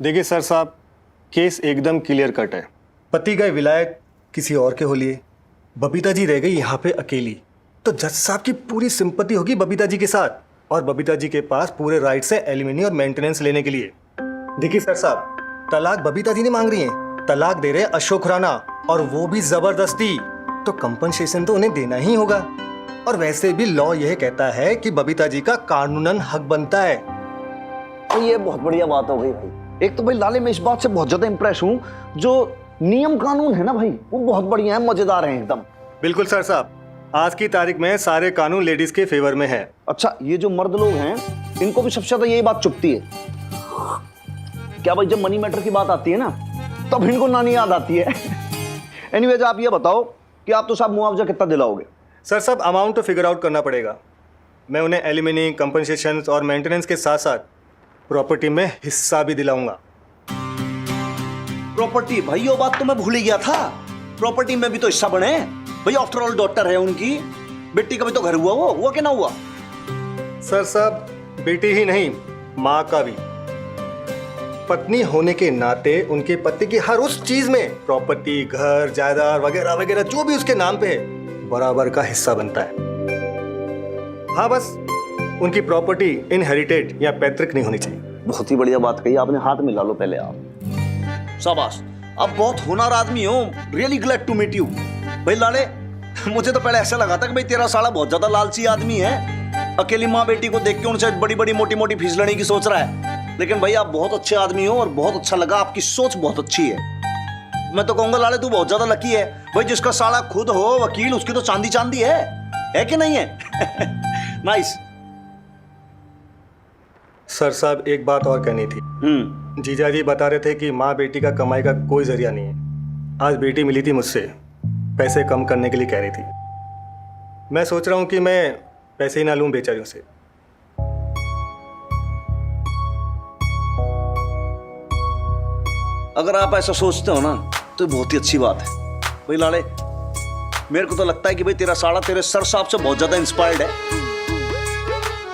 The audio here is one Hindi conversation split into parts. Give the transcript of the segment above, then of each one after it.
देखिए सर साहब, केस एकदम क्लियर कट है। पति गए विलायत किसी और के हो लिए, बबीता जी रह गई यहाँ पे अकेली। तो जज साहब की पूरी सिंपैथी होगी बबीता जी के साथ, और बबीता जी के पास पूरे राइट्स है एलिमनी और मेंटेनेंस लेने के लिए। देखिए सर साहब, तलाक बबीता जी ने मांग रही हैं, तलाक दे रहे हैं अशोक खुराना, और वो भी जबरदस्ती। तो कंपनसेशन तो उन्हें देना ही होगा। और वैसे भी लॉ यह कहता है कि बबीता जी का कानूनन हक बनता है। तो ये बहुत बढ़िया बात हो गई भाई। एक तो भाई लाले, मैं इस बात से बहुत ज्यादा इंप्रेस हूँ, जो नियम कानून है ना भाई, वो बहुत बढ़िया है, मजेदार है एकदम। बिल्कुल सर साहब, आज की तारीख में सारे कानून लेडीज के फेवर में है। अच्छा, ये जो मर्द लोग हैं, इनको भी सबसे ज्यादा यही बात चुभती है क्या भाई, जब मनी मैटर की बात आती है ना, तब इनको नानी याद आती है। एनीवेज, आप ये बताओ कि आप तो साहब मुआवजा कितना दिलाओगे? सर साहब, अमाउंट तो फिगर आउट करना पड़ेगा। मैं उन्हें एलिमनी, कंपनसेशन और मेंटेनेंस के साथ साथ प्रॉपर्टी में हिस्सा भी दिलाऊंगा। प्रॉपर्टी? भाई ये बात तो मैं भूल ही गया था, प्रॉपर्टी में भी तो हिस्सा बने भाई। आफ्टर ऑल डॉटर है उनकी, बेटी का भी तो घर हुआ, वो हुआ कि ना हुआ? सर साहब, बेटी ही नहीं, माँ का भी। पत्नी होने के नाते उनके पति की हर उस चीज में प्रॉपर्टी, घर, जायदाद वगैरह वगैरह जो भी उसके नाम पे है, बराबर का हिस्सा बनता है। हाँ, बस उनकी प्रॉपर्टी इनहेरिटेड या पैतृक नहीं होनी चाहिए। बहुत ही बढ़िया बात कही आपने, हाथ मिला लो पहले आप। शाबाश, आप बहुत होनहार आदमी हो, really glad to meet you. भाई लाले, मुझे तो पहले ऐसा लगा था कि भाई तेरा साला बहुत ज्यादा लालची आदमी है, अकेली माँ बेटी को देख के उनसे बड़ी बड़ी मोटी मोटी फीस लेने की सोच रहा है। लेकिन भाई आप बहुत अच्छे आदमी हो और बहुत अच्छा लगा, आपकी सोच बहुत अच्छी है। मैं तो कहूंगा लाले, तू बहुत ज्यादा लकी है भाई, जिसका साला खुद हो वकील, उसकी तो चांदी चांदी है कि नहीं है? नाइस। सर साहब, एक बात और कहनी थी। जीजा जी बता रहे थे कि माँ बेटी का कमाई का कोई जरिया नहीं है। आज बेटी मिली थी मुझसे, पैसे कम करने के लिए कह रही थी। मैं सोच रहा हूँ कि मैं पैसे ही ना लूँ बेचारियों से। अगर आप ऐसा सोचते हो ना, तो बहुत ही अच्छी बात है भाई लाले। मेरे को तो लगता है कि भाई तेरा साला तेरे सर साहब से बहुत ज्यादा इंस्पायर्ड है।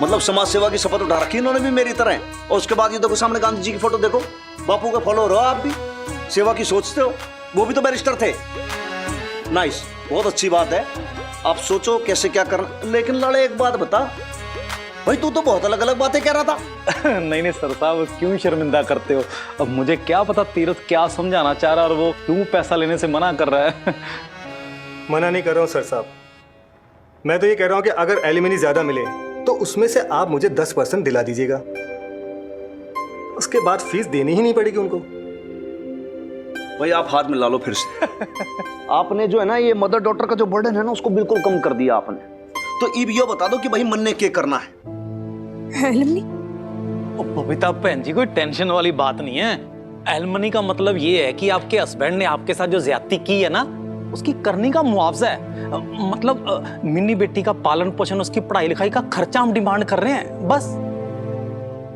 मतलब समाज सेवा की शपथ उठा रखी इन्होंने भी मेरी तरह। और उसके बाद ये देखो सामने गांधी जी की फोटो देखो, बापू का फॉलोअर हो आप भी, सेवा की सोचते हो। वो भी तो बैरिस्टर थे। नाइस, बहुत अच्छी बात है। आप सोचो कैसे क्या करना। लेकिन लाले एक बात बता भाई, तू तो बहुत अलग अलग बातें कह रहा था। नहीं सर साहब, क्यों शर्मिंदा करते हो? अब मुझे क्या पता तीरथ क्या समझाना चाह रहा है और वो क्यों पैसा लेने से मना कर रहा है। मना नहीं कर रहा हूँ सर साहब, मैं तो ये कह रहा हूँ कि अगर एलिमनी ज्यादा मिले तो उसमें से आप मुझे 10% दिला दीजिएगा। उसके बाद फीस देनी ही नहीं पड़ेगी उनको। भाई आप हाथ मिला लो फिर से। आपने जो है ना, ये मदर डॉटर का जो बर्डन है ना, उसको बिल्कुल कम कर दिया आपने। तो अब ये बता दो कि भाई मन ने क्या करना है? एलिमनी? बबीता बहन जी, कोई टेंशन वाली बात नहीं है। एलिमनी का मतलब ये है कि आपके हस्बैंड ने आपके साथ जो ज्यादती की है ना, उसकी करने का मुआवजा है। मतलब मिनी बेटी का पालन पोषण, उसकी पढ़ाई लिखाई का खर्चा हम डिमांड कर रहे हैं, बस।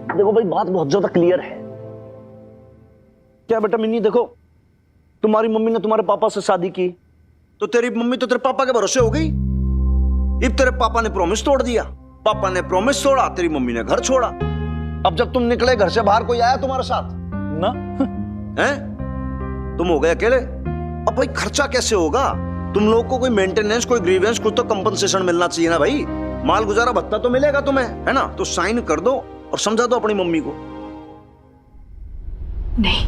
देखो भाई, बात बहुत ज्यादा क्लियर है। क्या बेटा मिन्नी, देखो तुम्हारी मम्मी ने तुम्हारे पापा से शादी की, तो तेरी मम्मी तो तेरे पापा के भरोसे हो गई। अब तेरे पापा ने प्रॉमिस तोड़ दिया, पापा ने प्रॉमिस तोड़ा, तेरी मम्मी ने घर छोड़ा। अब जब तुम निकले घर से बाहर, कोई आया तुम्हारे साथ ना? हैं? तुम हो गए अकेले। अब भाई खर्चा कैसे होगा? तुम लोग को कोई मेंटेनेंस, कोई ग्रीवेंस, कुछ तो कंपनसेशन मिलना चाहिए ना भाई। माल गुजारा भत्ता तो मिलेगा तुम्हें, है ना? तो साइन कर दो और समझा दो अपनी मम्मी को। नहीं,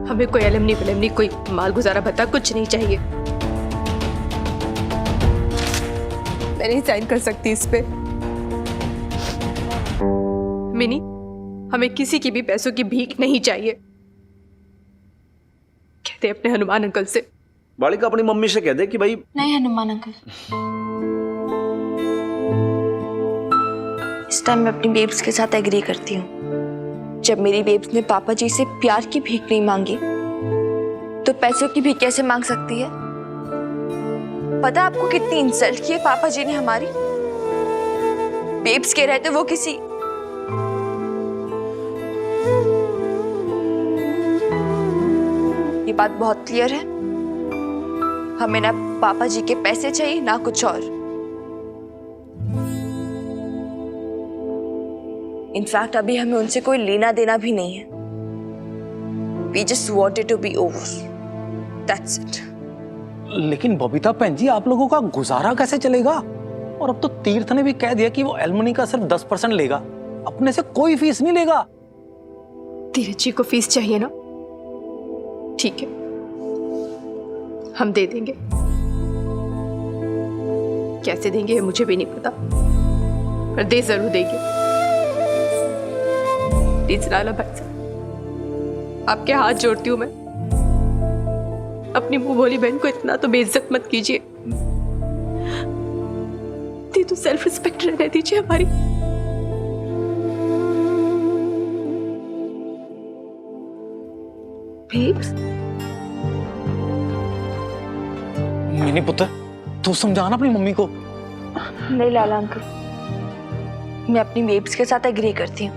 हमें कोई एलिमनी फिलिमनी, कोई माल गुजारा भत्ता कुछ नहीं चाहिए। मैं नहीं साइन कर सकती इस पे। मिनी, हमें किसी की भी पैसों की भीख नहीं चाहिए। कहते अपने हनुमान अंकल से। बालिका अपनी मम्मी से कह दे कि भाई। नहीं हनुमान अंकल, इस टाइम मैं अपनी बेब्स के साथ एग्री करती हूँ। जब मेरी बेब्स ने पापा जी से प्यार की भीख नहीं मांगी, तो पैसों की भीख कैसे मांग सकती है? पता आपको कितनी इंसल्ट की है पापा जी ने हमारी? बेब्स के रहते वो किसी ये बात बहुत क्लियर है, हमें ना पापा जी के पैसे चाहिए ना कुछ और। इनफैक्ट अभी हमें उनसे कोई लेना देना भी नहीं है। We just wanted to be over. That's it. लेकिन बबीता बहन जी, आप लोगों का गुजारा कैसे चलेगा? और अब तो तीर्थ ने भी कह दिया कि वो एलमनी का सिर्फ 10% लेगा, अपने से कोई फीस नहीं लेगा। धीरज जी को फीस चाहिए ना, ठीक है, हम दे देंगे। कैसे देंगे मुझे भी नहीं पता, पर दे जरूर देंगे। प्लीज लाला भाई साहब, आपके हाथ जोड़ती हूँ मैं, अपनी मुंह भोली बहन को इतना तो बेइज्जत मत कीजिए। तो सेल्फ रिस्पेक्ट रहने दीजिए हमारी। बेब्स, मिनी पुत्र, तू समझाना अपनी मम्मी को। नहीं लाला अंकल, मैं अपनी बेब्स के साथ एग्री करती हूँ।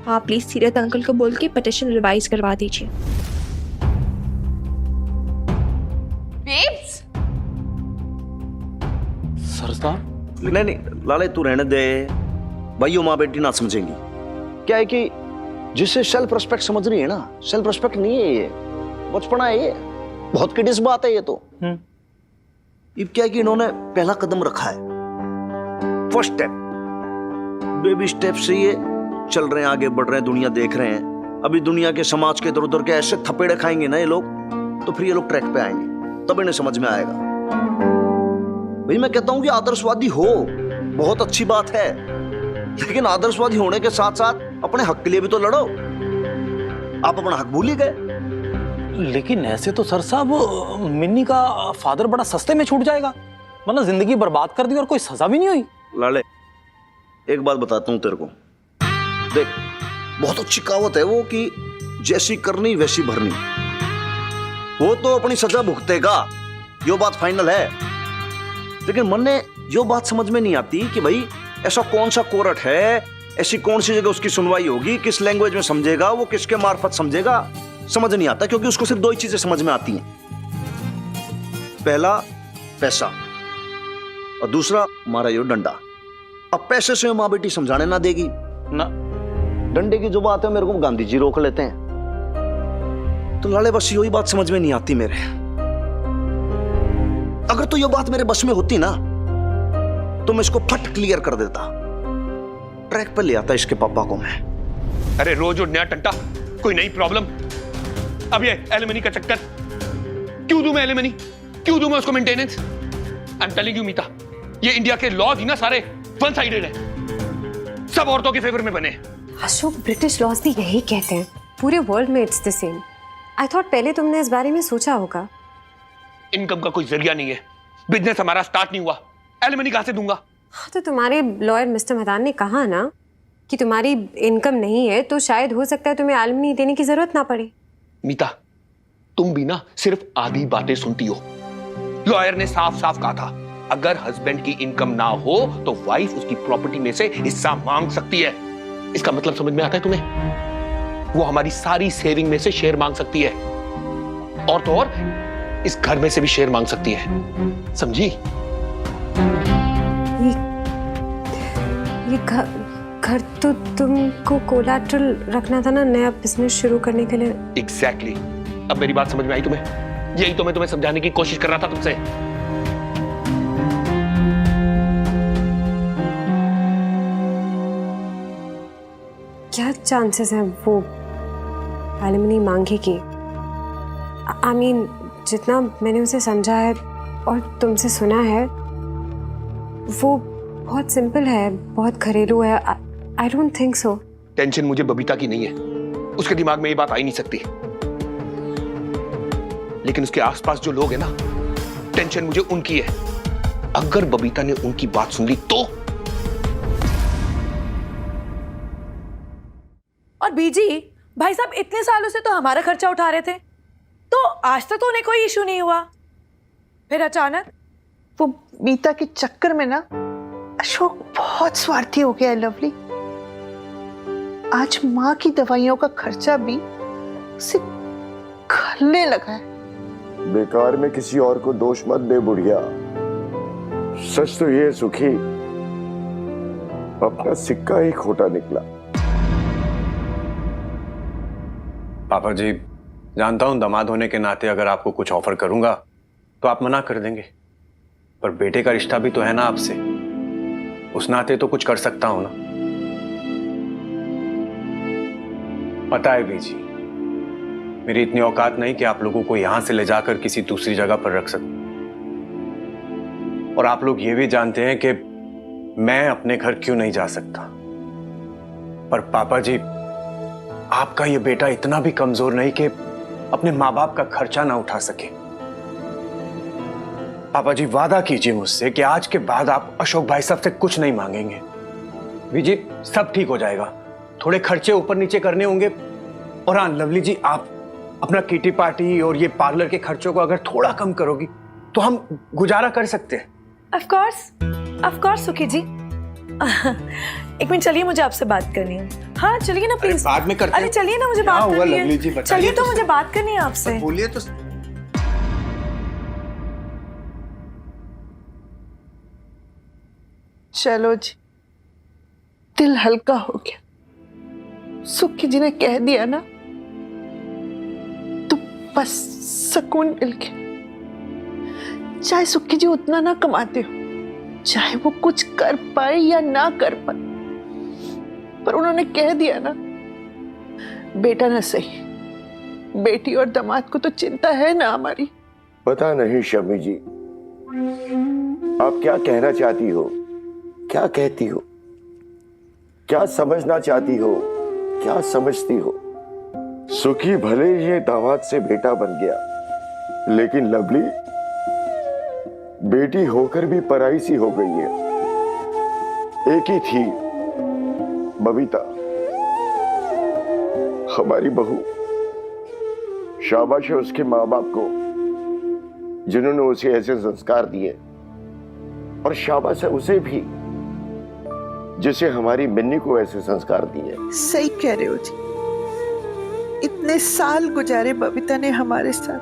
आप प्लीज सीरत अंकल को बोल के पिटिशन रिवाइज करवा दीजिए। बेब्स, सर साहब, नहीं लाले तू रहने दे भाई, माँ बेटी ना समझेंगी। क्या है कि जिसे सेल्फ रिस्पेक्ट समझ रही है ना, सेल्फ रिस्पेक्ट नहीं है ये, बचपना है ये, बहुत किडिस बात है ये तो। अब क्या है कि इन्होंने पहला कदम रखा है, फर्स्ट स्टेप, बेबी स्टेप से ये चल रहे हैं, आगे बढ़ रहे हैं, दुनिया देख रहे हैं। अभी दुनिया के समाज के इधर उधर के ऐसे थपेड़े खाएंगे ना ये लोग, तो फिर ये लोग ट्रैक पे आएंगे, तब इन्हें समझ में आएगा। भाई मैं कहता हूं कि आदर्शवादी हो, बहुत अच्छी बात है, लेकिन आदर्शवादी होने के साथ साथ अपने हक के लिए भी तो लड़ो। आप अपना हक भूल ही गए। लेकिन ऐसे तो सर साहब मिन्नी का फादर बड़ा सस्ते में छूट जाएगा, मतलब जिंदगी बर्बाद कर दी और कोई सजा भी नहीं हुई। लाले एक बात बताता हूं तेरे को, देख बहुत अच्छी कहावत है वो कि जैसी करनी वैसी भरनी। वो तो अपनी सजा भुगतेगा, यो बात फाइनल है, लेकिन मन ने यो बात समझ में नहीं आती कि भाई ऐसा कौन सा कोर्ट है, ऐसी कौन सी जगह उसकी सुनवाई होगी, किस लैंग्वेज में समझेगा वो, किसके मार्फत समझेगा, समझ नहीं आता, क्योंकि उसको सिर्फ दो ही चीजें समझ में आती हैं, पहला पैसा और दूसरा मारा यो डंडा। अब पैसे से माँ बेटी समझाने ना देगी ना, डंडे की जो बात है मेरे को गांधी जी रोक लेते हैं। तो लाले बस यही बात समझ में नहीं आती मेरे। अगर तो ये बात मेरे बस में होती ना, तो मैं इसको फट क्लियर कर देता, ट्रैक पर ले आता इसके पापा को मैं। अरे रोज और नया टंटा, कोई नई प्रॉब्लम। अब ये एलिमनी का चक्कर क्यों दूं मैं, एलिमनी क्यों दूं मैं उसको maintenance? I am telling you Meeta, ये इंडिया के लॉज ही ना सारे वन साइडेड है, सब औरतों के फेवर में बने। अशोक, ब्रिटिश लॉज भी यही कहते हैं, पूरे वर्ल्ड में it's the same. I thought पहले तुमने इस बारे में सोचा होगा। इनकम का कोई जरिया नहीं है, बिजनेस हमारा स्टार्ट नहीं हुआ, एलिमनी कहां से दूंगा? हाँ, तो तुम्हारे लॉयर मिस्टर मदान ने कहा ना कि तुम्हारी इनकम नहीं है, तो शायद हो सकता है तुम्हें एलिमनी देने की जरूरत ना पड़े। मीता, तुम भी ना सिर्फ आधी बातें सुनती हो। लॉयर ने साफ साफ कहा था, अगर हस्बैंड की इनकम ना हो तो वाइफ उसकी प्रॉपर्टी में से हिस्सा मांग सकती है। इसका मतलब समझ में आता है तुम्हें? वो हमारी सारी सेविंग में से शेयर मांग सकती है, और तो और इस घर में से भी शेयर मांग सकती है, समझी? ये घर तो तुमको कोलैटरल रखना था ना, नया बिजनेस शुरू करने के लिए। एग्जैक्टली। अब मेरी बात समझ में आई तुम्हें? यही तो मैं तुम्हें समझाने की कोशिश कर रहा था तुमसे। क्या चांसेस हैं वो एलिमनी मांगेगी? आई मीन, जितना मैंने उसे समझा है और तुमसे सुना है, वो बहुत सिंपल है, बहुत घरेलू है। I don't think so. Tension मुझे बबीता की नहीं है, उसके दिमाग में ये बात आ ही नहीं सकती, लेकिन उसके आसपास जो लोग हैं ना, टेंशन मुझे उनकी है। अगर बबीता ने उनकी बात सुन ली तो। और बीजी भाई साहब इतने सालों से तो हमारा खर्चा उठा रहे थे, तो आज तक तो उन्हें कोई इशू नहीं हुआ, फिर अचानक वो मीता के चक्कर में ना अशोक बहुत स्वार्थी हो गया है लवली। आज माँ की दवाइयों का खर्चा भी उसे खलने लगा है। बेकार में किसी और को दोष मत दे बुढ़िया, सच तो ये सुखी अपना सिक्का ही खोटा निकला। पापा जी, जानता हूं दामाद होने के नाते अगर आपको कुछ ऑफर करूंगा तो आप मना कर देंगे, पर बेटे का रिश्ता भी तो है ना आपसे, उस नाते तो कुछ कर सकता हूं ना। पता है बीजी, मेरी इतनी औकात नहीं कि आप लोगों को यहां से ले जाकर किसी दूसरी जगह पर रख सकूं, और आप लोग ये भी जानते हैं कि मैं अपने घर क्यों नहीं जा सकता। पर पापा जी, आपका ये बेटा इतना भी कमजोर नहीं कि अपने माँ बाप का खर्चा ना उठा सके। पापा जी, वादा कीजिए मुझसे कि आज के बाद आप अशोक भाई साहब से कुछ नहीं मांगेंगे। बीजी, सब ठीक हो जाएगा, थोड़े खर्चे ऊपर नीचे करने होंगे। और हाँ लवली जी, आप अपना किटी पार्टी और ये पार्लर के खर्चों को अगर थोड़ा कम करोगी तो हम गुजारा कर सकते हैं। ऑफ कोर्स सुखी जी। एक मिनट चलिए, मुझे आपसे बात करनी है। हाँ चलिए ना प्लीज। बाद में करते हैं। अरे चलिए ना, मुझे बात करनी लवली जी, है। बताइए चलिए तो तो मुझे बात करनी है आपसे। बोलिए तो। चलो जी, दिल हल्का हो गया। सुखी जी ने कह दिया ना, तो बस सुकून मिल गया। चाहे सुखी जी उतना ना कमाते हो, चाहे वो कुछ कर पाए या ना कर पाए, पर उन्होंने कह दिया ना, बेटा ना सही, बेटी और दामाद को तो चिंता है ना हमारी। पता नहीं शमी जी, आप क्या कहना चाहती हो, क्या कहती हो, क्या समझना चाहती हो, क्या समझती हो। सुखी भले ही ये दामाद से बेटा बन गया, लेकिन लवली बेटी होकर भी पराई सी हो गई है। एक ही थी बबीता, हमारी बहू। शाबाश है उसके माँ बाप को जिन्होंने उसे ऐसे संस्कार दिए, और शाबाश है उसे भी जिसे हमारी मिन्नी को ऐसे संस्कार दिए। सही कह रहे हो जी। इतने साल गुजारे बबीता ने हमारे साथ,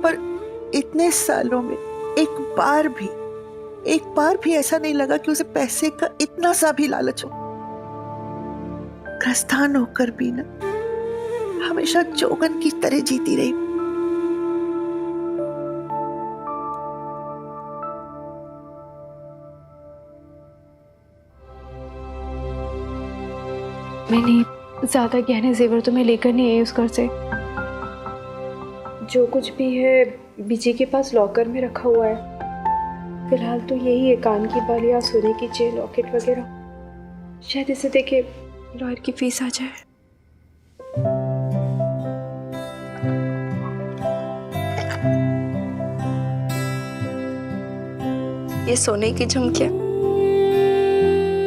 पर इतने सालों में एक बार भी ऐसा नहीं लगा कि उसे पैसे का इतना सा भी लालच हो। ग्रस्तान होकर भी ना हमेशा जोगन की तरह जीती रही। मैंने ज्यादा गहने जेवर तो मैं लेकर नहीं आई उस घर से। जो कुछ भी है बीजी के पास लॉकर में रखा हुआ है। फिलहाल तो यही है, कान की बालियां, सोने की चेन, लॉकेट वगैरह। शायद इसे देखे लॉयर की फीस आ जाए। ये सोने की झुमकियां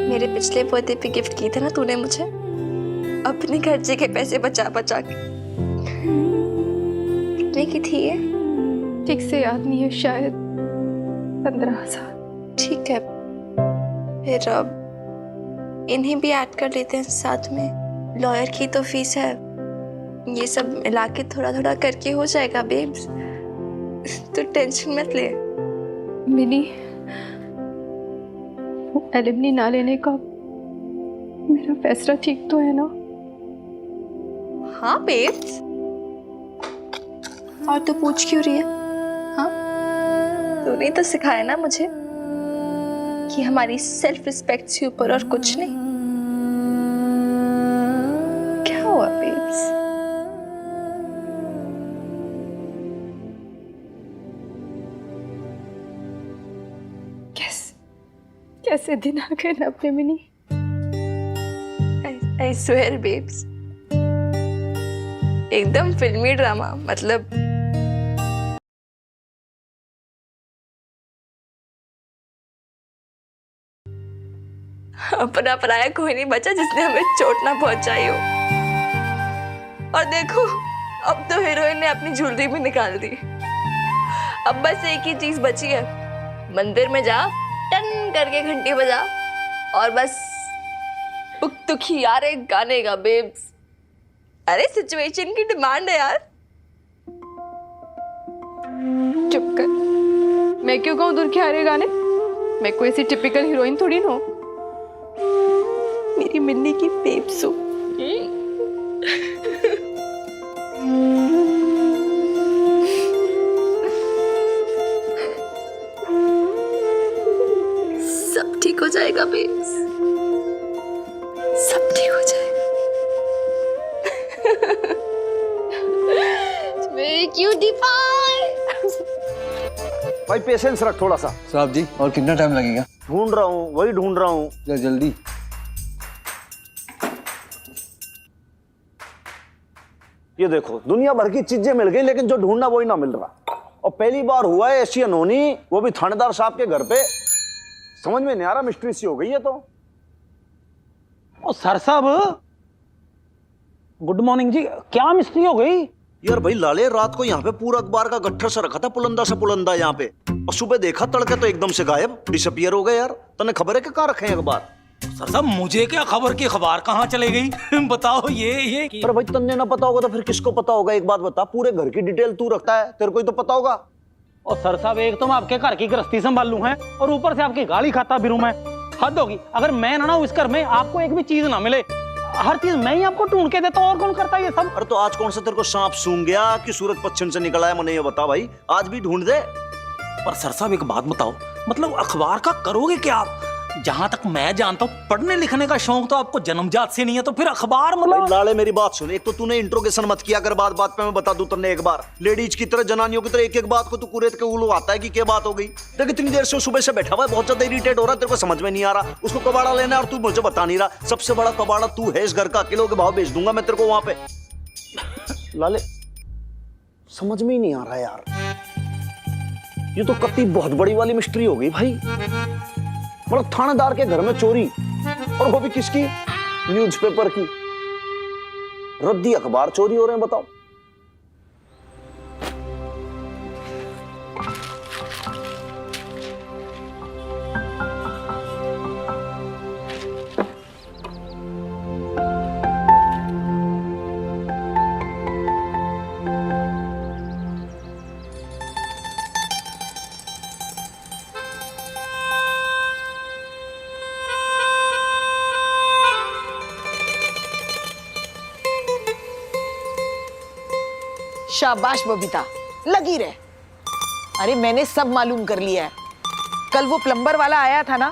मेरे पिछले बर्थडे पे गिफ्ट की थे ना तूने मुझे, अपने खर्चे के पैसे बचा बचा के। कितने की थी ये? ठीक से याद नहीं है, शायद 15,000। ठीक है, फिर अब इन्हें भी ऐड कर लेते हैं साथ में। लॉयर की तो फीस है, ये सब मिला के थोड़ा थोड़ा करके हो जाएगा बेब्स, तो टेंशन मत ले। मिनी, एलिमनी ना लेने का मेरा फैसला ठीक तो है ना? हाँ बेब्स, और तो पूछ क्यों रही है? हाँ, तूने तो सिखाया ना मुझे कि हमारी सेल्फ रिस्पेक्ट से ऊपर और कुछ नहीं। क्या हुआ बेब्स? कैसे दिन आ गए ना अपने मिनी। I swear babes, एकदम फिल्मी ड्रामा। मतलब अपना पराया कोई नहीं बचा जिसने हमें चोट ना पहुंचाई हो। और देखो, अब तो हीरोइन ने अपनी ज्वेलरी भी निकाल दी। अब बस एक ही चीज बची है, मंदिर में जा, टन करके घंटी बजा, और बस पुख्तुखी यार एक गाने का बेब्स। अरे सिचुएशन की डिमांड है यार। चुप कर, मैं क्यों गाऊं दूर के हारे गाने? मैं कोई ऐसी टिपिकल हीरोइन थोड़ी ना हूं। मेरी मिन्नी की बेब्स हो। जाएगा बेब्स, सब ठीक हो जाएगा। मेरी क्यूटी पाई। भाई पेशेंस रख थोड़ा सा। साहब जी, और कितना टाइम लगेगा? ढूंढ रहा हूँ, वही ढूंढ रहा हूँ। जल्दी। ये देखो, दुनिया भर की चीजें मिल गई, लेकिन जो ढूंढना वही ना मिल रहा। और पहली बार हुआ है ऐसी अनहोनी, वो भी थानेदार साहब के घर पे। समझ में नहीं आ रहा, मिस्ट्री सी हो गई है। तो ओ सर साहब, गुड मॉर्निंग जी। क्या मिस्ट्री हो गई? यार भाई लाले, रात को यहाँ पे पूरा अखबार का गट्ठर सा रखा था, पुलंदा से पुलंदा यहाँ पे, और सुबह देखा तड़के तो एकदम से गायब, डिसअपियर हो गए। यार तने खबर है कि कहाँ रखे हैं अखबार? सर साहब, मुझे क्या खबर की अखबार कहाँ चले गई? बताओ ये अरे भाई, तन्ने ना पता होगा तो फिर किसको पता होगा? एक बात बता, पूरे घर की डिटेल तू रखता है, तेरे को ही तो पता होगा। और सर साहब, एक तो मैं आपके घर की गृहस्थी संभाल लूं है, और ऊपर से आपकी गाली खाता फिरूं मैं। हद होगी। अगर मैं ना इस घर में आपको एक भी चीज ना मिले, हर चीज मैं ही आपको ढूंढ के देता हूं, और कौन करता है ये सब? अरे तो आज कौन सा तेरे को सांप सूंघ गया कि सूरज पश्चिम से निकला है? मुझे ये बता भाई, आज भी ढूंढ दे। पर सर साहब एक बात बताओ, मतलब अखबार का करोगे क्या आप? जहां तक मैं जानता हूँ, पढ़ने लिखने का शौक तो आपको जन्मजात से नहीं है, तो फिर अखबार मतलब? भाई लाले, मेरी बात सुन। एक तो तूने इंट्रोगेशन मत किया कर, बात बात पे मैं बता दूं तन्ने एक बार। लेडीज की तरह, जनानियों की तरह एक एक बात को तू कुरेद के उलू आता है कि क्या बात हो गई। देख इतनी देर से सुबह से बैठा हुआ है, बहुत ज्यादा इरिटेट हो रहा है, तेरे को समझ में नहीं आ रहा। उसको कबाड़ा लेना है और तू मुझे बता नहीं रहा। सबसे बड़ा कबाड़ा तू है इस घर का, किलो के भाव बेच दूंगा मैं तेरे को वहां पे। लाले समझ में ही नहीं आ रहा यार, ये तो कत्ती बहुत बड़ी वाली मिस्ट्री हो गई भाई। मतलब थानेदार के घर में चोरी, और वो भी किसकी? न्यूज़पेपर की। रद्दी अखबार चोरी हो रहे हैं, बताओ। शाबाश बबीता, लगी रहे। अरे मैंने सब मालूम कर लिया है। कल वो प्लम्बर वाला आया था ना,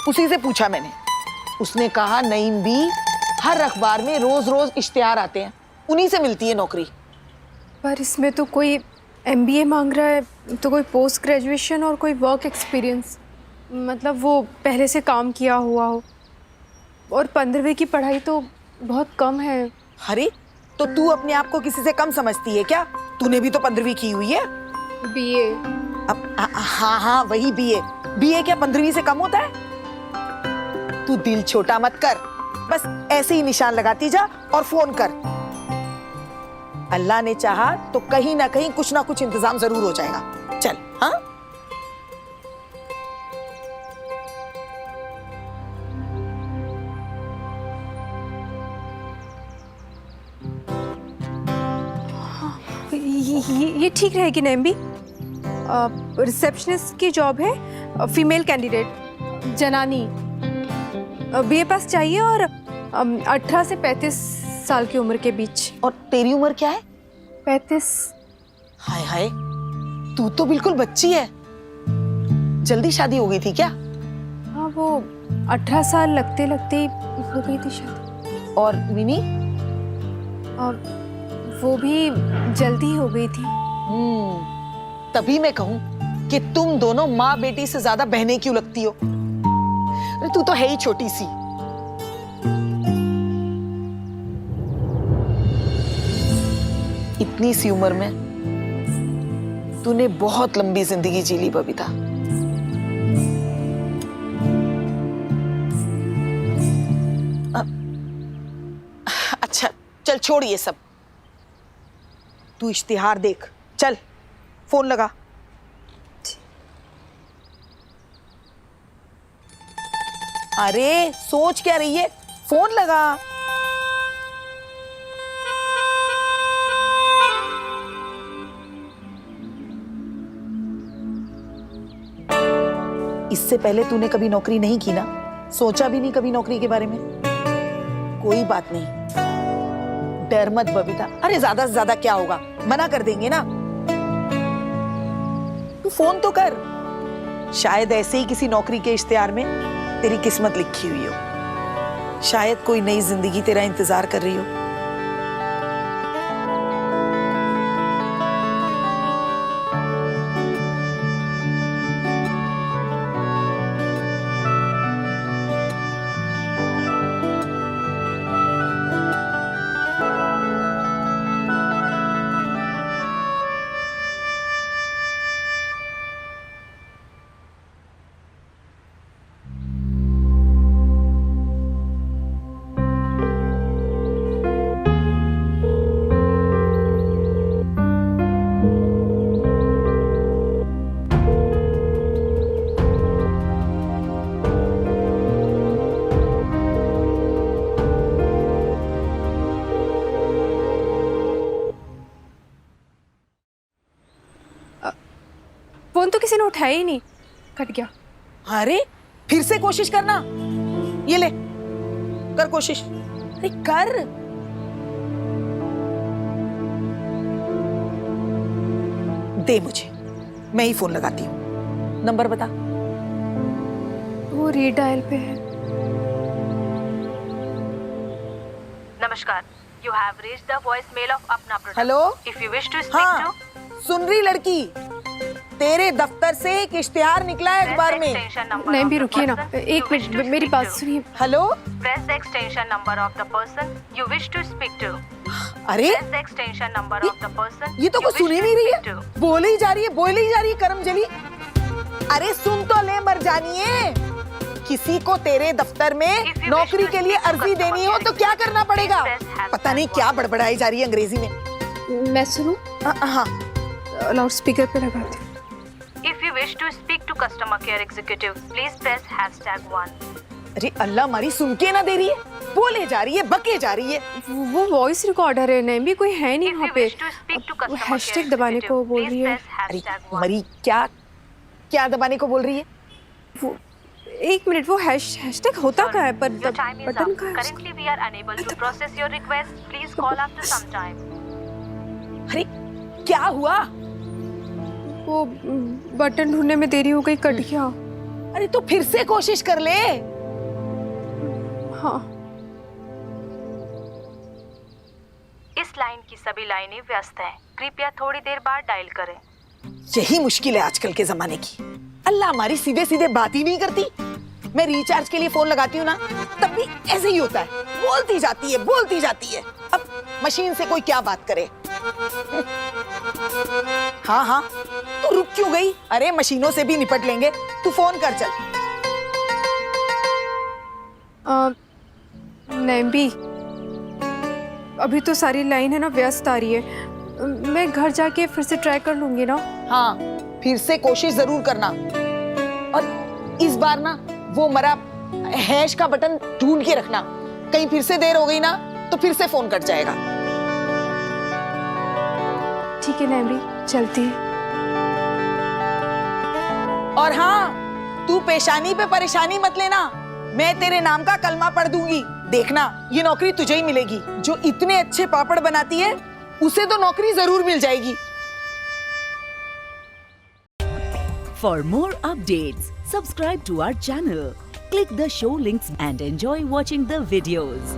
उसी से पूछा मैंने। उसने कहा नईम भी, हर अखबार में रोज रोज इश्तिहार आते हैं, उन्हीं से मिलती है नौकरी। पर इसमें तो कोई MBA मांग रहा है, तो कोई पोस्ट ग्रेजुएशन और कोई वर्क एक्सपीरियंस, मतलब वो पहले से काम किया हुआ हो। और 15वीं की पढ़ाई तो बहुत कम है। अरे तो तू अपने आप को किसी से कम समझती है क्या? तूने भी तो 15वीं की हुई है। BA। अब हाँ वही BA क्या 15वीं से कम होता है? तू दिल छोटा मत कर, बस ऐसे ही निशान लगाती जा और फोन कर। अल्लाह ने चाहा तो कहीं ना कहीं कुछ ना कुछ इंतजाम जरूर हो जाएगा। चल हाँ। ये ठीक रहेगी नैम्बी। रिसेप्शनिस्ट की जॉब है, फीमेल कैंडिडेट, जनानी, BA पास चाहिए, और 18 से 35 साल की उम्र के बीच। और तेरी उम्र क्या है? 35। हाय हाय, तू तो बिल्कुल बच्ची है। जल्दी शादी हो गई थी क्या? हाँ, वो 18 साल लगते लगते ही हो गई थी शादी। और मिनी? और वो भी जल्दी हो गई थी। तभी मैं कहूं कि तुम दोनों माँ बेटी से ज्यादा बहनें क्यों लगती हो? तू तो है ही छोटी सी। इतनी सी उम्र में तूने बहुत लंबी जिंदगी जी ली बबीता। अच्छा चल छोड़ ये सब, तू इश्तिहार देख। चल फोन लगा। अरे सोच क्या रही है, फोन लगा। इससे पहले तूने कभी नौकरी नहीं की ना? सोचा भी नहीं कभी नौकरी के बारे में? कोई बात नहीं, डर मत बबीता। अरे ज्यादा से ज्यादा क्या होगा, मना कर देंगे ना। तू फोन तो कर, शायद ऐसे ही किसी नौकरी के इश्तिहार में तेरी किस्मत लिखी हुई हो, शायद कोई नई जिंदगी तेरा इंतजार कर रही हो। फोन तो किसी ने उठाया ही नहीं, कट गया। अरे फिर से कोशिश करना, ये ले कर कोशिश, अरे कर। दे मुझे, मैं ही फोन लगाती हूँ। नंबर बता। वो रीडायल पे है। नमस्कार, you have reached the voicemail of अपना product. Hello, if you wish to speak हाँ टू सुन रही लड़की, तेरे दफ्तर से एक इश्तिहार निकला है अखबार में। नहीं भी रुकिए ना, एक मिनट मेरी बात सुनिए। Hello, press the extension number of the person you wish to speak to. अरे press the extension number of the person ये तो कुछ सुन ही नहीं रही है, बोले ही जा रही है, बोले ही जा रही है करमजली। अरे सुन तो ले मर जानिए, किसी को तेरे दफ्तर में नौकरी के लिए अर्जी देनी हो तो क्या करना पड़ेगा? पता नहीं क्या बड़बड़ाई जा रही है अंग्रेजी में। मैं सुनूं? हाँ, लाउड स्पीकर पे लगाती हूँ। If you wish to speak to customer care executive, please press #1. अरे अल्लाह मारी, सुन के ना दे रही है, बोले जा रही है, बके जा रही है। वो वॉइस रिकॉर्डर है, नहीं भी कोई है नहीं वहाँ पे। वो हैशटैग दबाने को बोल रही है। अरे मरी, क्या क्या दबाने को बोल रही है? वो एक मिनट, वो हैशटैग होता क्या है? पर Your time is button up. का है? Currently we are unable to process your request. Please call after some time. अरे क्या हुआ? वो बटन ढूंढने में देरी हो गई, कट गया। अरे तो फिर से कोशिश कर ले। हाँ। इस लाइन की सभी लाइनें व्यस्त हैं। कृपया थोड़ी देर बाद डायल करें। यही मुश्किल है आजकल के जमाने की। अल्लाह हमारी सीधे सीधे बात ही नहीं करती। मैं रिचार्ज के लिए फोन लगाती हूँ ना, तब भी ऐसे ही होता है, बोलती जाती है, बोलती जाती है। अब मशीन से कोई क्या बात करे? हाँ हाँ, तू रुक क्यों गई? अरे मशीनों से भी निपट लेंगे, तू फोन कर चल। नहीं भी, अभी तो सारी लाइन है ना व्यस्त आ रही है। मैं घर जाके फिर से ट्राई कर लूंगी ना। हाँ, फिर से कोशिश जरूर करना, और इस बार ना वो मरा हैश का बटन ढूंढ के रखना। कहीं फिर से देर हो गई ना तो फिर से फोन कट जाएगा। ठीक है नैमी, चलती है। और हाँ, तू पेशानी पे परेशानी मत लेना, मैं तेरे नाम का कलमा पढ़ दूंगी। देखना, ये नौकरी तुझे ही मिलेगी। जो इतने अच्छे पापड़ बनाती है उसे तो नौकरी जरूर मिल जाएगी। For more updates, subscribe to our channel, click the show links and enjoy watching the videos.